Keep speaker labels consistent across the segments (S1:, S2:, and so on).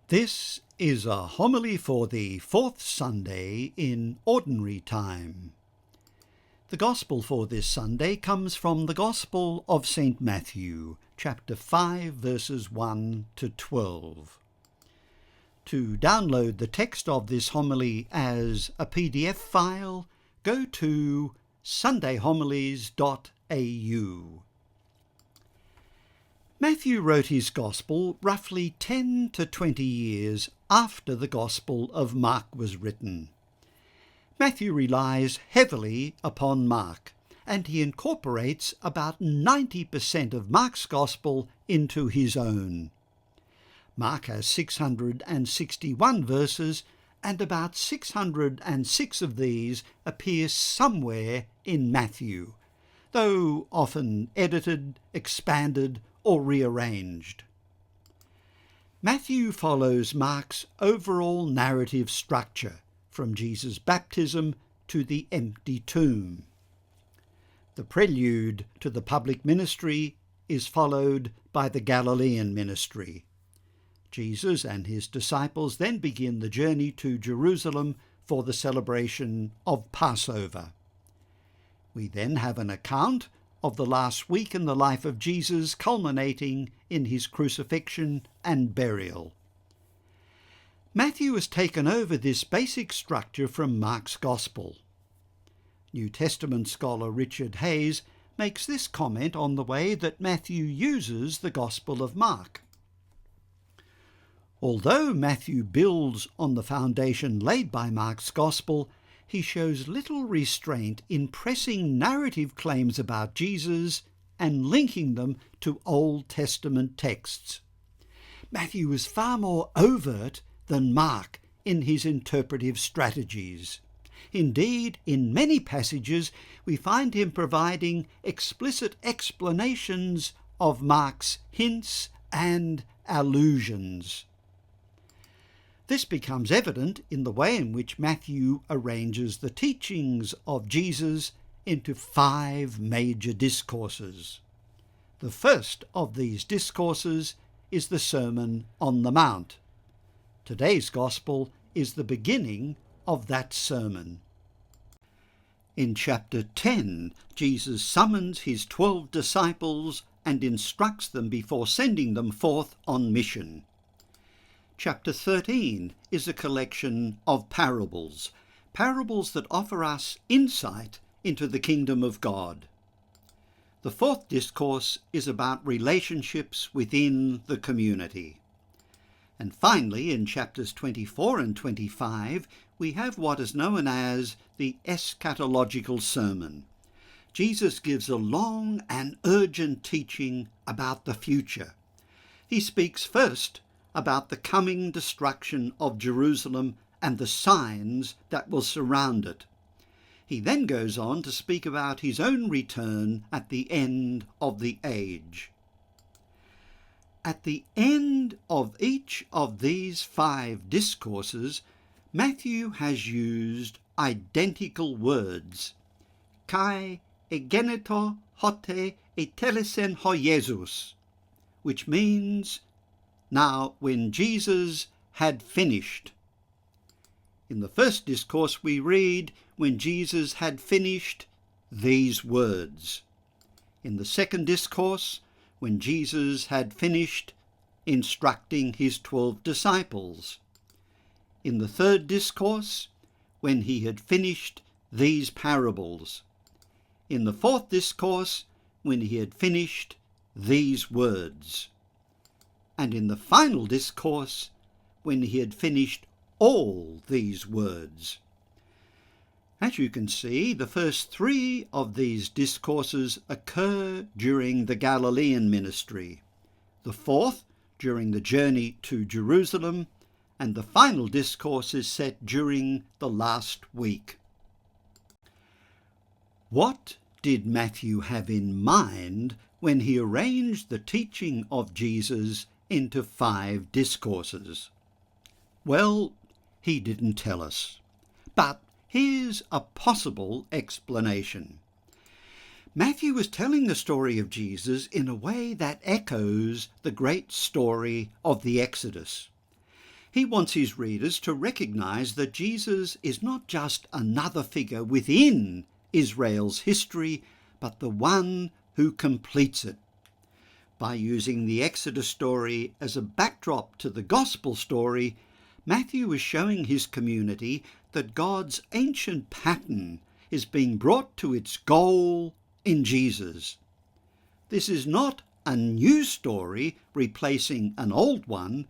S1: This is a homily for the fourth Sunday in Ordinary Time. The Gospel for this Sunday comes from the Gospel of St. Matthew, chapter 5, verses 1 to 12. To download the text of this homily as a PDF file, go to sundayhomilies.au. Matthew wrote his Gospel roughly 10 to 20 years after the Gospel of Mark was written. Matthew relies heavily upon Mark, and he incorporates about 90% of Mark's Gospel into his own. Mark has 661 verses, and about 606 of these appear somewhere in Matthew, though often edited, expanded, or rearranged. Matthew follows Mark's overall narrative structure from Jesus' baptism to the empty tomb. The prelude to the public ministry is followed by the Galilean ministry. Jesus and his disciples then begin the journey to Jerusalem for the celebration of Passover. We then have an account of the last week in the life of Jesus, culminating in his crucifixion and burial. Matthew has taken over this basic structure from Mark's Gospel. New Testament scholar Richard Hayes makes this comment on the way that Matthew uses the Gospel of Mark. Although Matthew builds on the foundation laid by Mark's Gospel, he shows little restraint in pressing narrative claims about Jesus and linking them to Old Testament texts. Matthew is far more overt than Mark in his interpretive strategies. Indeed, in many passages, we find him providing explicit explanations of Mark's hints and allusions. This becomes evident in the way in which Matthew arranges the teachings of Jesus into 5 major discourses. The first of these discourses is the Sermon on the Mount. Today's Gospel is the beginning of that sermon. In chapter 10, Jesus summons his 12 disciples and instructs them before sending them forth on mission. Chapter 13 is a collection of parables that offer us insight into the kingdom of God. The fourth discourse is about relationships within the community. And finally, in chapters 24 and 25, we have what is known as the eschatological sermon. Jesus gives a long and urgent teaching about the future. He speaks first about the coming destruction of Jerusalem and the signs that will surround it. He then goes on to speak about his own return at the end of the age. At the end of each of these 5 discourses, Matthew has used identical words, kai egeneto hote etelesen ho Jesus, which means, now when Jesus had finished. In the first discourse we read, when Jesus had finished these words. In the second discourse, when Jesus had finished instructing his 12 disciples. In the third discourse, when he had finished these parables. In the fourth discourse, when he had finished these words. And in the final discourse, when he had finished all these words. As you can see, the first 3 of these discourses occur during the Galilean ministry, the fourth during the journey to Jerusalem, and the final discourse is set during the last week. What did Matthew have in mind when he arranged the teaching of Jesus into 5 discourses? Well, he didn't tell us. But here's a possible explanation. Matthew is telling the story of Jesus in a way that echoes the great story of the Exodus. He wants his readers to recognize that Jesus is not just another figure within Israel's history, but the one who completes it. By using the Exodus story as a backdrop to the Gospel story, Matthew is showing his community that God's ancient pattern is being brought to its goal in Jesus. This is not a new story replacing an old one.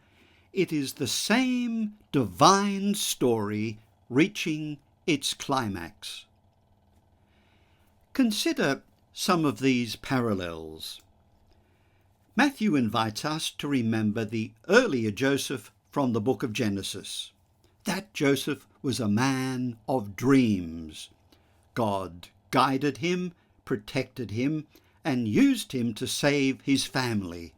S1: It is the same divine story reaching its climax. Consider some of these parallels. Matthew invites us to remember the earlier Joseph from the book of Genesis. That Joseph was a man of dreams. God guided him, protected him, and used him to save his family.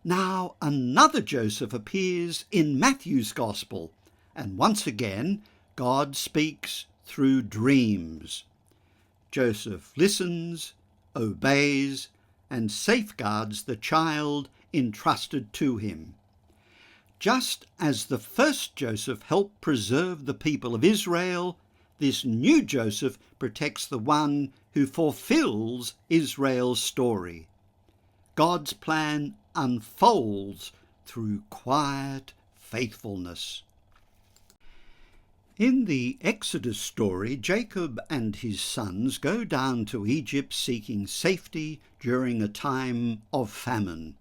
S1: Now another Joseph appears in Matthew's Gospel, and once again God speaks through dreams. Joseph listens, obeys, and safeguards the child entrusted to him. Just as the first Joseph helped preserve the people of Israel, this new Joseph protects the one who fulfills Israel's story. God's plan unfolds through quiet faithfulness. In the Exodus story, Jacob and his sons go down to Egypt seeking safety during a time of famine.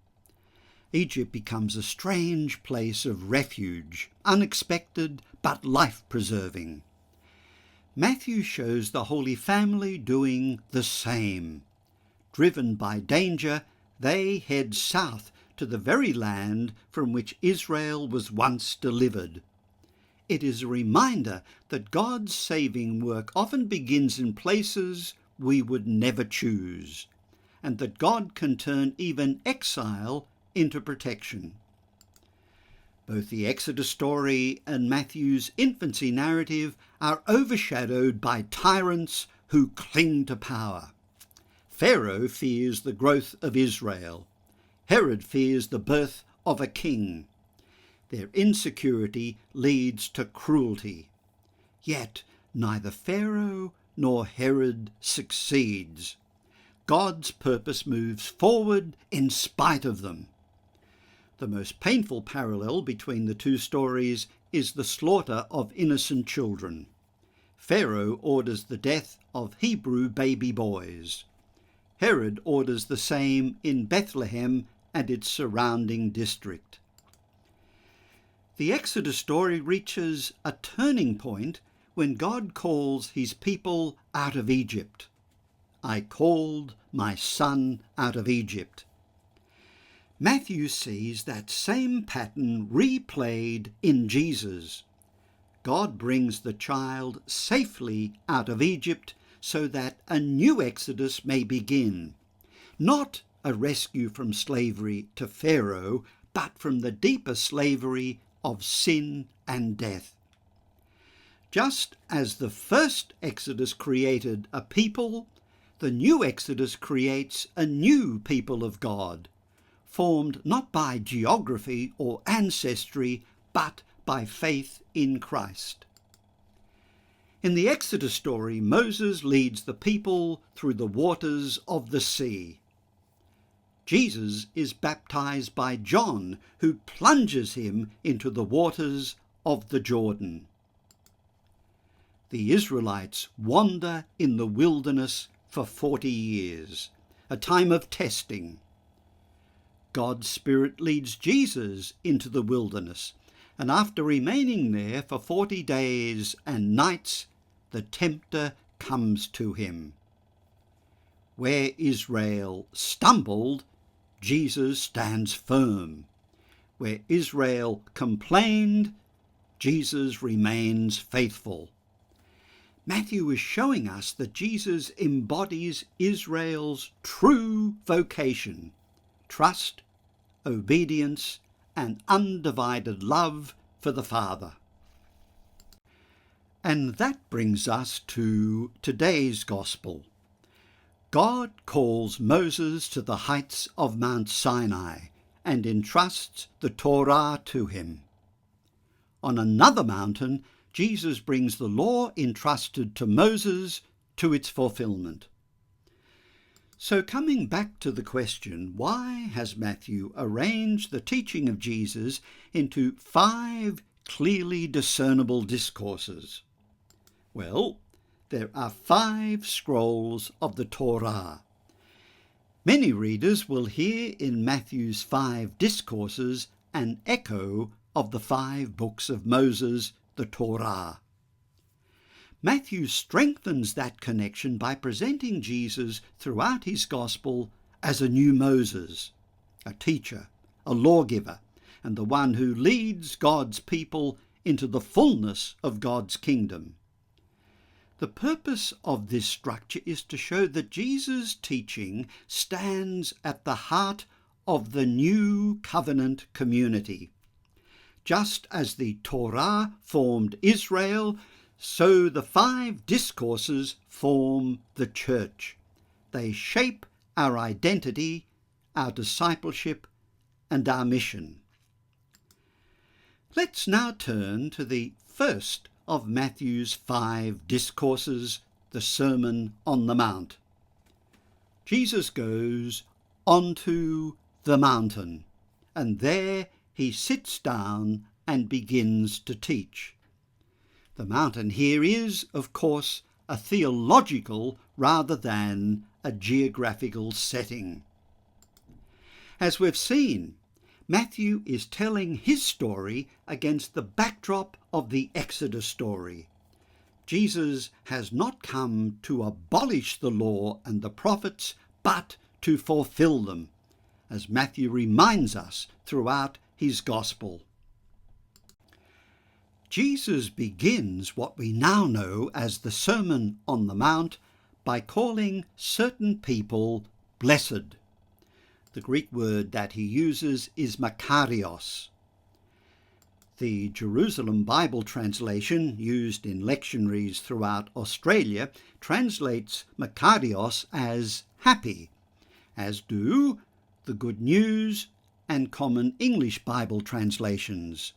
S1: Egypt becomes a strange place of refuge, unexpected but life-preserving. Matthew shows the Holy Family doing the same. Driven by danger, they head south to the very land from which Israel was once delivered. It is a reminder that God's saving work often begins in places we would never choose, and that God can turn even exile into protection. Both the Exodus story and Matthew's infancy narrative are overshadowed by tyrants who cling to power. Pharaoh fears the growth of Israel. Herod fears the birth of a king. Their insecurity leads to cruelty. Yet neither Pharaoh nor Herod succeeds. God's purpose moves forward in spite of them. The most painful parallel between the two stories is the slaughter of innocent children. Pharaoh orders the death of Hebrew baby boys. Herod orders the same in Bethlehem and its surrounding district. The Exodus story reaches a turning point when God calls his people out of Egypt. I called my son out of Egypt. Matthew sees that same pattern replayed in Jesus. God brings the child safely out of Egypt so that a new Exodus may begin. Not a rescue from slavery to Pharaoh, but from the deeper slavery of sin and death. Just as the first Exodus created a people, the new Exodus creates a new people of God, formed not by geography or ancestry, but by faith in Christ. In the Exodus story, Moses leads the people through the waters of the sea. Jesus is baptized by John, who plunges him into the waters of the Jordan. The Israelites wander in the wilderness for 40 years, a time of testing. God's Spirit leads Jesus into the wilderness, and after remaining there for 40 days and nights, the tempter comes to him. Where Israel stumbled, Jesus stands firm. Where Israel complained, Jesus remains faithful. Matthew is showing us that Jesus embodies Israel's true vocation: trust, obedience, and undivided love for the Father. And that brings us to today's Gospel. God calls Moses to the heights of Mount Sinai and entrusts the Torah to him. On another mountain, Jesus brings the law entrusted to Moses to its fulfillment. So coming back to the question, why has Matthew arranged the teaching of Jesus into 5 clearly discernible discourses? Well, there are 5 scrolls of the Torah. Many readers will hear in Matthew's 5 discourses an echo of the 5 books of Moses, the Torah. Matthew strengthens that connection by presenting Jesus throughout his gospel as a new Moses, a teacher, a lawgiver, and the one who leads God's people into the fullness of God's kingdom. The purpose of this structure is to show that Jesus' teaching stands at the heart of the new covenant community. Just as the Torah formed Israel, so the 5 discourses form the church. They shape our identity, our discipleship, and our mission. Let's now turn to the first of Matthew's 5 discourses, the Sermon on the Mount. Jesus goes onto the mountain, and there he sits down and begins to teach. The mountain here is, of course, a theological rather than a geographical setting. As we've seen, Matthew is telling his story against the backdrop of the Exodus story. Jesus has not come to abolish the law and the prophets, but to fulfill them, as Matthew reminds us throughout his gospel. Jesus begins what we now know as the Sermon on the Mount by calling certain people blessed. The Greek word that he uses is makarios. The Jerusalem Bible translation, used in lectionaries throughout Australia, translates makarios as happy, as do the Good News and Common English Bible translations.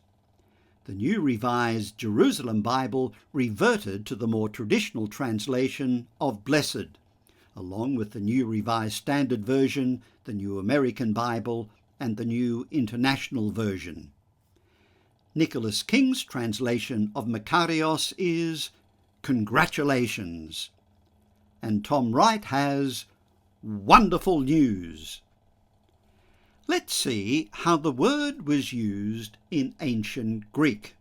S1: The New Revised Jerusalem Bible reverted to the more traditional translation of blessed, along with the New Revised Standard Version, the New American Bible, and the New International Version. Nicholas King's translation of makarios is congratulations, and Tom Wright has wonderful news. Let's see how the word was used in ancient Greek.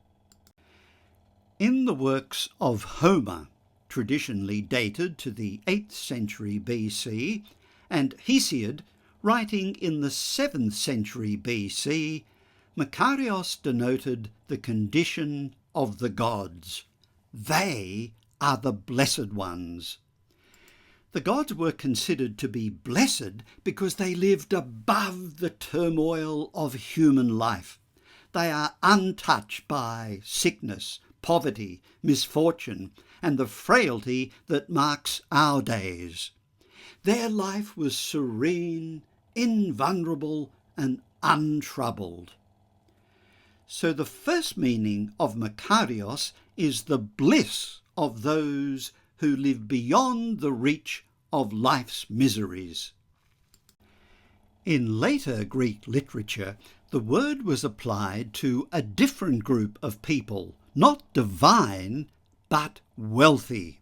S1: In the works of Homer, traditionally dated to the 8th century BC, and Hesiod, writing in the 7th century BC, makarios denoted the condition of the gods. They are the blessed ones. The gods were considered to be blessed because they lived above the turmoil of human life. They are untouched by sickness, poverty, misfortune, and the frailty that marks our days. Their life was serene, invulnerable, and untroubled. So the first meaning of makarios is the bliss of those who live beyond the reach of life's miseries. In later Greek literature, the word was applied to a different group of people, not divine, but wealthy.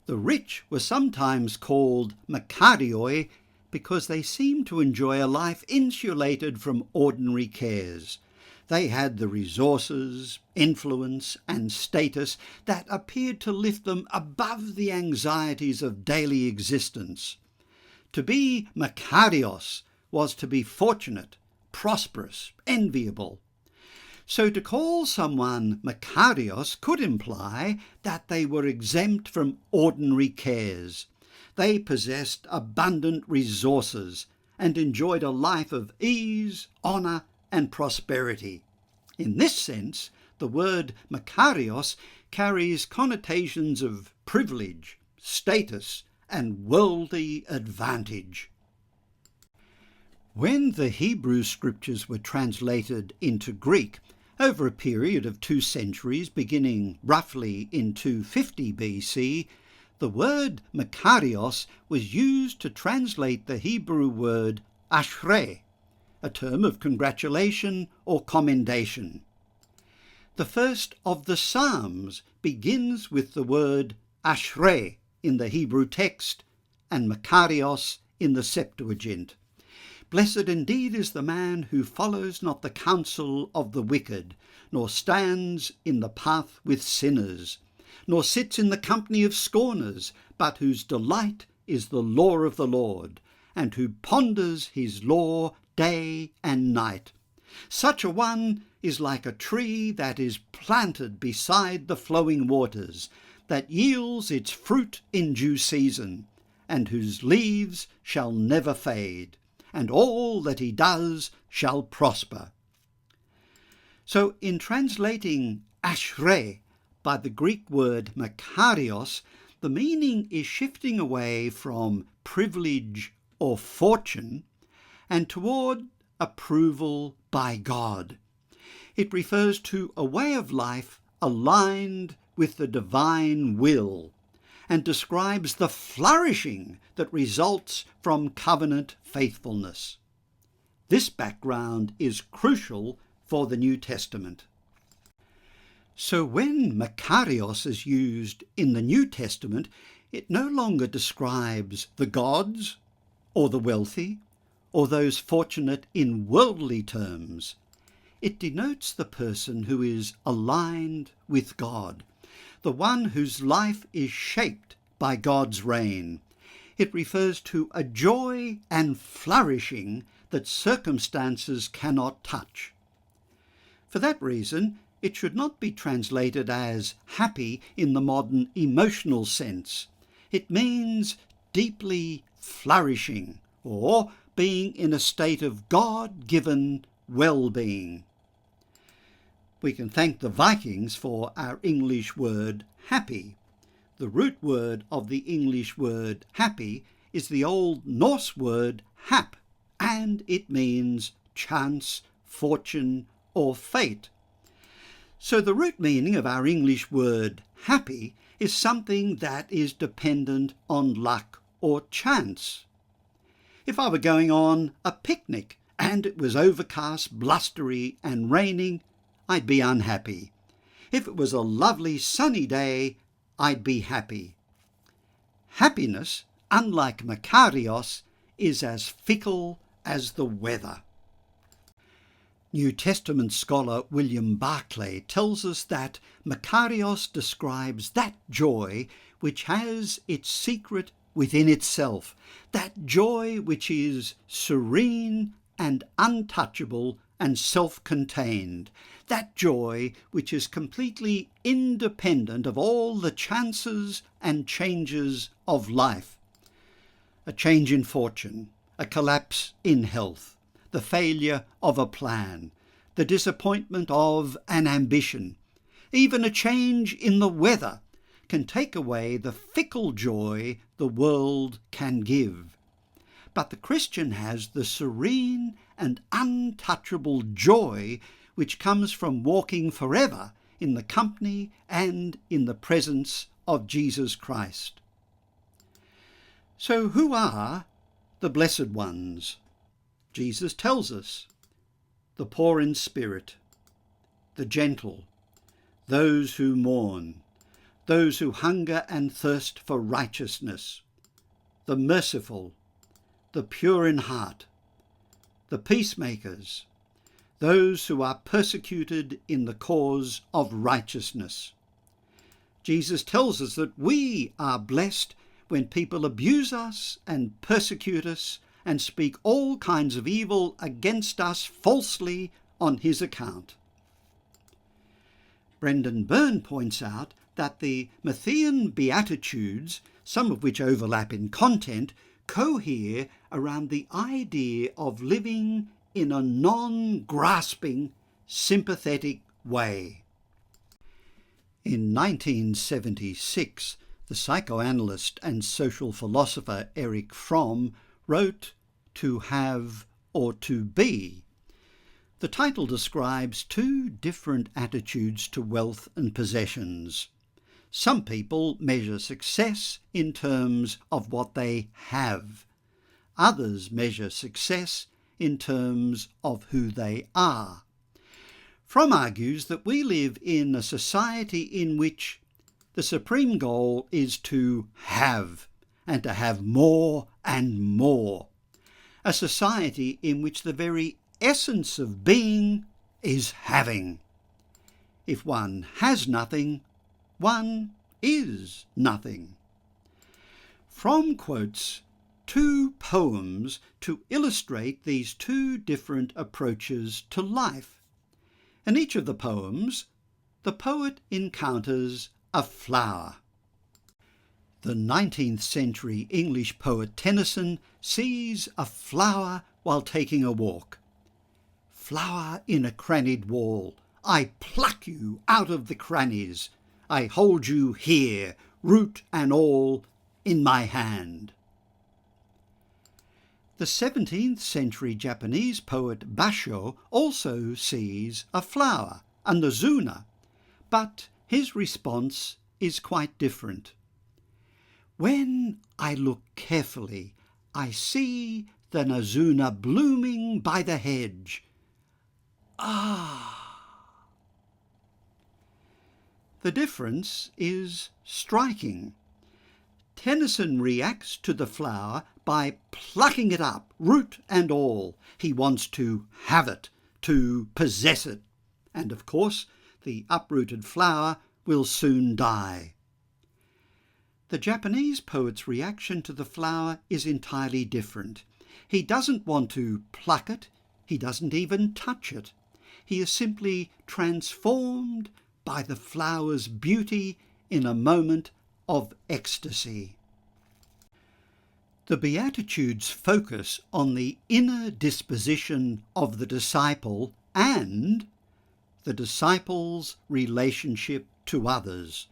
S1: The rich were sometimes called makarioi because they seemed to enjoy a life insulated from ordinary cares. They had the resources, influence, and status that appeared to lift them above the anxieties of daily existence. To be makarios was to be fortunate, prosperous, enviable. So to call someone makarios could imply that they were exempt from ordinary cares. They possessed abundant resources and enjoyed a life of ease, honour, and prosperity. In this sense, the word makarios carries connotations of privilege, status, and worldly advantage. When the Hebrew scriptures were translated into Greek, Over a period of 2 centuries, beginning roughly in 250 BC, the word Makarios was used to translate the Hebrew word ashrei, a term of congratulation or commendation. The first of the Psalms begins with the word ashrei in the Hebrew text and Makarios in the Septuagint. Blessed indeed is the man who follows not the counsel of the wicked, nor stands in the path with sinners, nor sits in the company of scorners, but whose delight is the law of the Lord, and who ponders his law day and night. Such a one is like a tree that is planted beside the flowing waters, that yields its fruit in due season, and whose leaves shall never fade, and all that he does shall prosper. So in translating ashrei by the Greek word makarios, the meaning is shifting away from privilege or fortune and toward approval by God. It refers to a way of life aligned with the divine will and describes the flourishing that results from covenant faithfulness. This background is crucial for the New Testament. So when Makarios is used in the New Testament, it no longer describes the gods or the wealthy or those fortunate in worldly terms. It denotes the person who is aligned with God, the one whose life is shaped by God's reign. It refers to a joy and flourishing that circumstances cannot touch. For that reason, it should not be translated as happy in the modern emotional sense. It means deeply flourishing, or being in a state of God-given well-being. We can thank the Vikings for our English word happy. The root word of the English word happy is the Old Norse word hap, and it means chance, fortune, or fate. So the root meaning of our English word happy is something that is dependent on luck or chance. If I were going on a picnic and it was overcast, blustery and raining, I'd be unhappy. If it was a lovely sunny day, I'd be happy. Happiness, unlike Makarios, is as fickle as the weather. New Testament scholar William Barclay tells us that Makarios describes that joy which has its secret within itself, that joy which is serene and untouchable and self-contained, that joy which is completely independent of all the chances and changes of life. A change in fortune, a collapse in health, the failure of a plan, the disappointment of an ambition, even a change in the weather can take away the fickle joy the world can give. But the Christian has the serene and untouchable joy which comes from walking forever in the company and in the presence of Jesus Christ. So who are the blessed ones? Jesus tells us: the poor in spirit, the gentle, those who mourn, those who hunger and thirst for righteousness, the merciful, the pure in heart, the peacemakers, those who are persecuted in the cause of righteousness. Jesus tells us that we are blessed when people abuse us and persecute us and speak all kinds of evil against us falsely on his account. Brendan Byrne points out that the Matthean Beatitudes, some of which overlap in content, cohere around the idea of living in a non-grasping, sympathetic way. In 1976, the psychoanalyst and social philosopher Erich Fromm wrote "To have or to be." The title describes two different attitudes to wealth and possessions. Some people measure success in terms of what they have. Others measure success in terms of who they are. Fromm argues that we live in a society in which the supreme goal is to have, and to have more and more. A society in which the very essence of being is having. If one has nothing, one is nothing. Fromm quotes two poems to illustrate these two different approaches to life. In each of the poems, the poet encounters a flower. The 19th century English poet Tennyson sees a flower while taking a walk. Flower in a crannied wall, I pluck you out of the crannies. I hold you here, root and all, in my hand. The 17th century Japanese poet Basho also sees a flower, a Nazuna, but his response is quite different. When I look carefully, I see the Nazuna blooming by the hedge. Ah! The difference is striking. Tennyson reacts to the flower by plucking it up, root and all. He wants to have it, to possess it. And of course, the uprooted flower will soon die. The Japanese poet's reaction to the flower is entirely different. He doesn't want to pluck it. He doesn't even touch it. He is simply transformed by the flower's beauty in a moment of ecstasy. The Beatitudes focus on the inner disposition of the disciple and the disciple's relationship to others.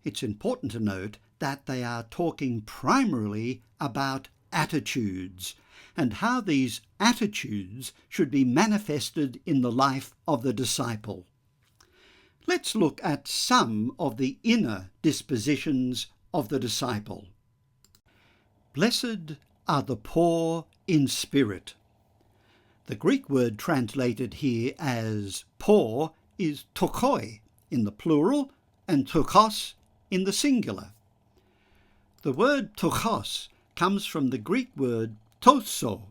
S1: It's important to note that they are talking primarily about attitudes and how these attitudes should be manifested in the life of the disciple. Let's look at some of the inner dispositions of the disciple. Blessed are the poor in spirit. The Greek word translated here as poor is tokoi in the plural and tokos in the singular. The word tokos comes from the Greek word toso,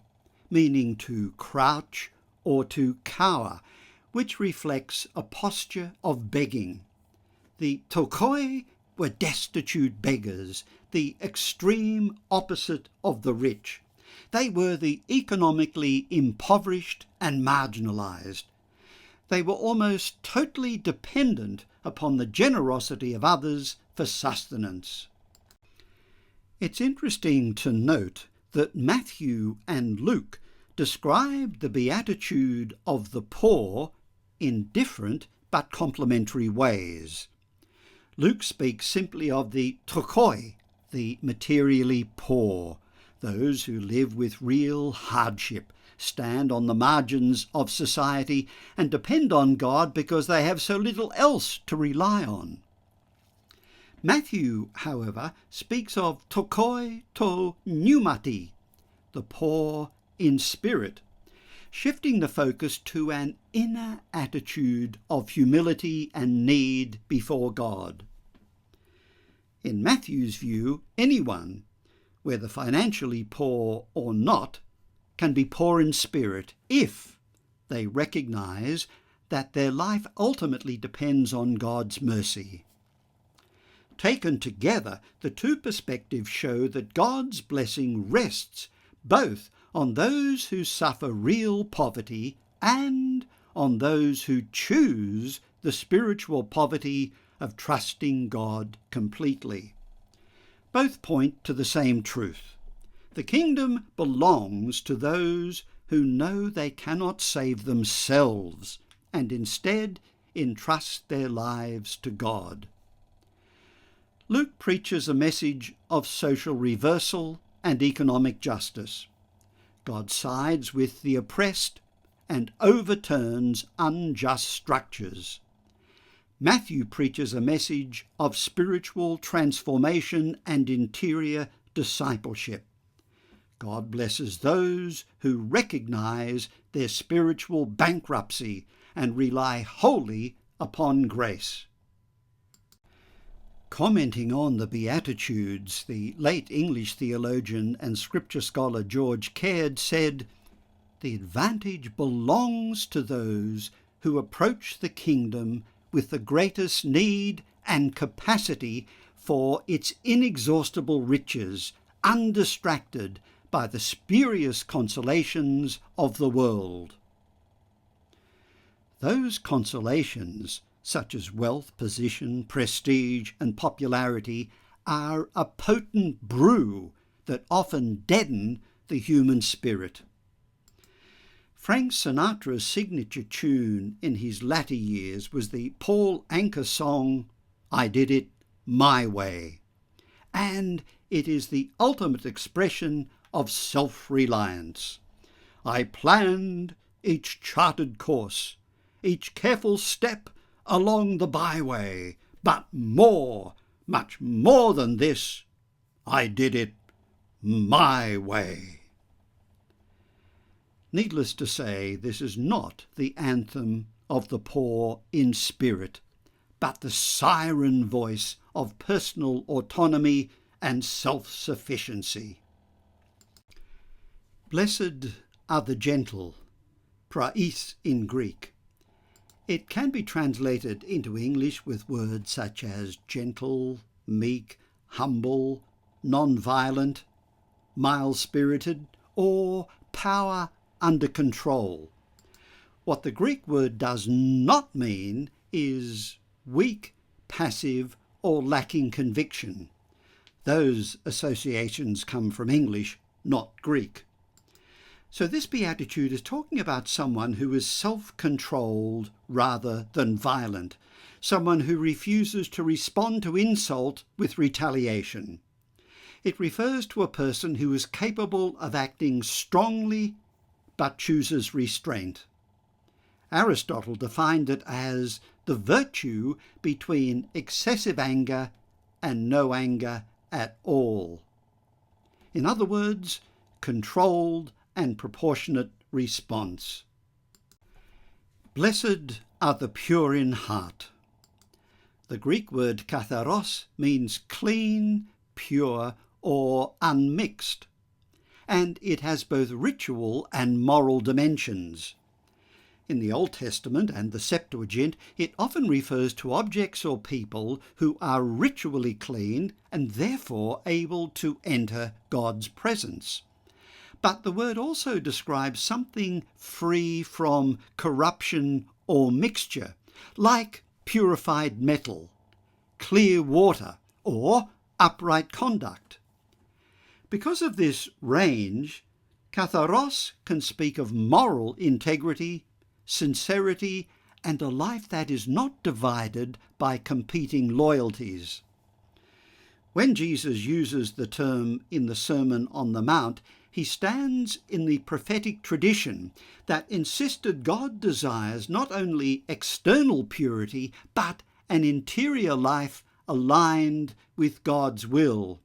S1: meaning to crouch or to cower, which reflects a posture of begging. The tokoi were destitute beggars, the extreme opposite of the rich. They were the economically impoverished and marginalised. They were almost totally dependent upon the generosity of others for sustenance. It's interesting to note that Matthew and Luke describe the beatitude of the poor in different but complementary ways. Luke speaks simply of the tokoi, the materially poor, those who live with real hardship, stand on the margins of society and depend on God because they have so little else to rely on. Matthew, however, speaks of tokoi to pneumati, the poor in spirit, shifting the focus to an inner attitude of humility and need before God. In Matthew's view, anyone, whether financially poor or not, can be poor in spirit if they recognise that their life ultimately depends on God's mercy. Taken together, the two perspectives show that God's blessing rests both on those who suffer real poverty and on those who choose the spiritual poverty of trusting God completely. Both point to the same truth. The kingdom belongs to those who know they cannot save themselves and instead entrust their lives to God. Luke preaches a message of social reversal and economic justice. God sides with the oppressed and overturns unjust structures. Matthew preaches a message of spiritual transformation and interior discipleship. God blesses those who recognize their spiritual bankruptcy and rely wholly upon grace. Commenting on the Beatitudes, the late English theologian and scripture scholar George Caird said, "The advantage belongs to those who approach the kingdom with the greatest need and capacity for its inexhaustible riches, undistracted by the spurious consolations of the world." Those consolations, such as wealth, position, prestige, and popularity, are a potent brew that often deaden the human spirit. Frank Sinatra's signature tune in his latter years was the Paul Anka song, "I Did It My Way," and it is the ultimate expression of self-reliance. "I planned each charted course, each careful step along the byway, but more, much more than this, I did it my way." Needless to say, this is not the anthem of the poor in spirit, but the siren voice of personal autonomy and self-sufficiency. Blessed are the gentle, praís in Greek. It can be translated into English with words such as gentle, meek, humble, non-violent, mild-spirited, or power under control. What the Greek word does not mean is weak, passive, or lacking conviction. Those associations come from English, not Greek. So this beatitude is talking about someone who is self-controlled rather than violent, someone who refuses to respond to insult with retaliation. It refers to a person who is capable of acting strongly but chooses restraint. Aristotle defined it as the virtue between excessive anger and no anger at all. In other words, controlled and proportionate response. Blessed are the pure in heart. The Greek word katharos means clean, pure, or unmixed, and it has both ritual and moral dimensions. In the Old Testament and the Septuagint, it often refers to objects or people who are ritually clean and therefore able to enter God's presence. But the word also describes something free from corruption or mixture, like purified metal, clear water, or upright conduct. Because of this range, katharos can speak of moral integrity, sincerity, and a life that is not divided by competing loyalties. When Jesus uses the term in the Sermon on the Mount, he stands in the prophetic tradition that insisted God desires not only external purity, but an interior life aligned with God's will.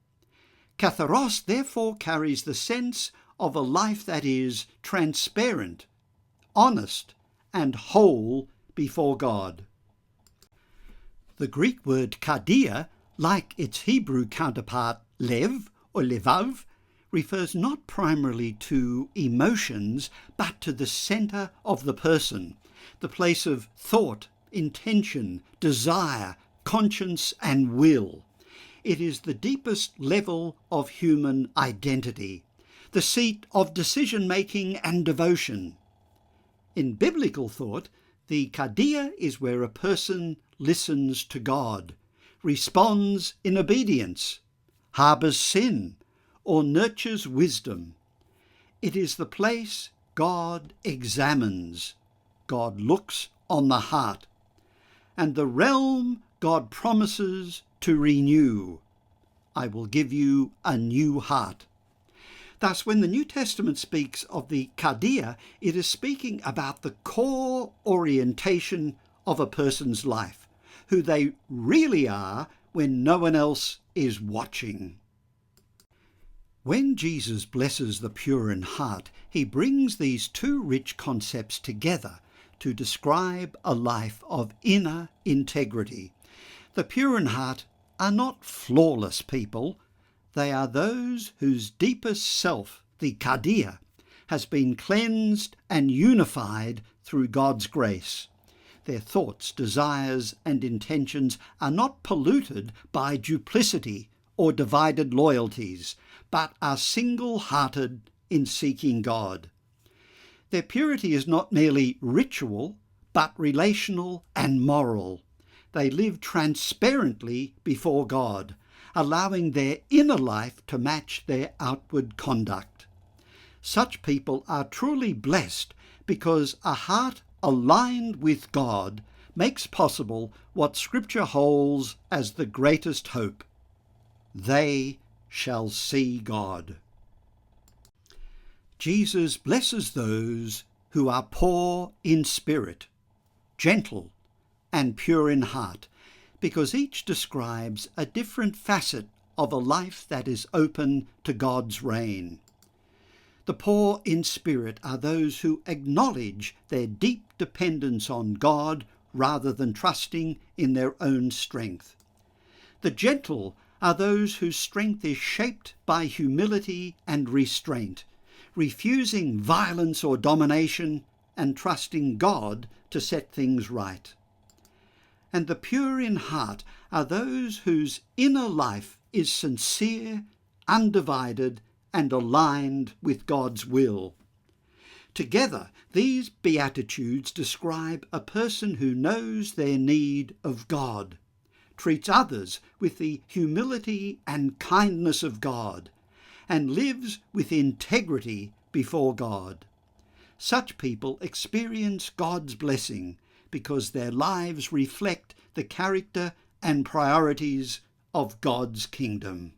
S1: Katharos therefore carries the sense of a life that is transparent, honest, and whole before God. The Greek word kardia, like its Hebrew counterpart lev or levav, refers not primarily to emotions, but to the centre of the person, the place of thought, intention, desire, conscience, and will. It is the deepest level of human identity, the seat of decision-making and devotion. In biblical thought, the kardia is where a person listens to God, responds in obedience, harbours sin, or nurtures wisdom. It is the place God examines, God looks on the heart, and the realm God promises to renew. I will give you a new heart. Thus, when the New Testament speaks of the cardia, it is speaking about the core orientation of a person's life, who they really are when no one else is watching. When Jesus blesses the pure in heart, he brings these two rich concepts together to describe a life of inner integrity. The pure in heart are not flawless people. They are those whose deepest self, the cardia, has been cleansed and unified through God's grace. Their thoughts, desires, and intentions are not polluted by duplicity or divided loyalties, but are single-hearted in seeking God. Their purity is not merely ritual, but relational and moral. They live transparently before God, allowing their inner life to match their outward conduct. Such people are truly blessed because a heart aligned with God makes possible what Scripture holds as the greatest hope. They shall see God. Jesus blesses those who are poor in spirit, gentle, and pure in heart, because each describes a different facet of a life that is open to God's reign. The poor in spirit are those who acknowledge their deep dependence on God rather than trusting in their own strength. The gentle are those whose strength is shaped by humility and restraint, refusing violence or domination and trusting God to set things right. And the pure in heart are those whose inner life is sincere, undivided, and aligned with God's will. Together, these Beatitudes describe a person who knows their need of God, treats others with the humility and kindness of God, and lives with integrity before God. Such people experience God's blessing because their lives reflect the character and priorities of God's kingdom.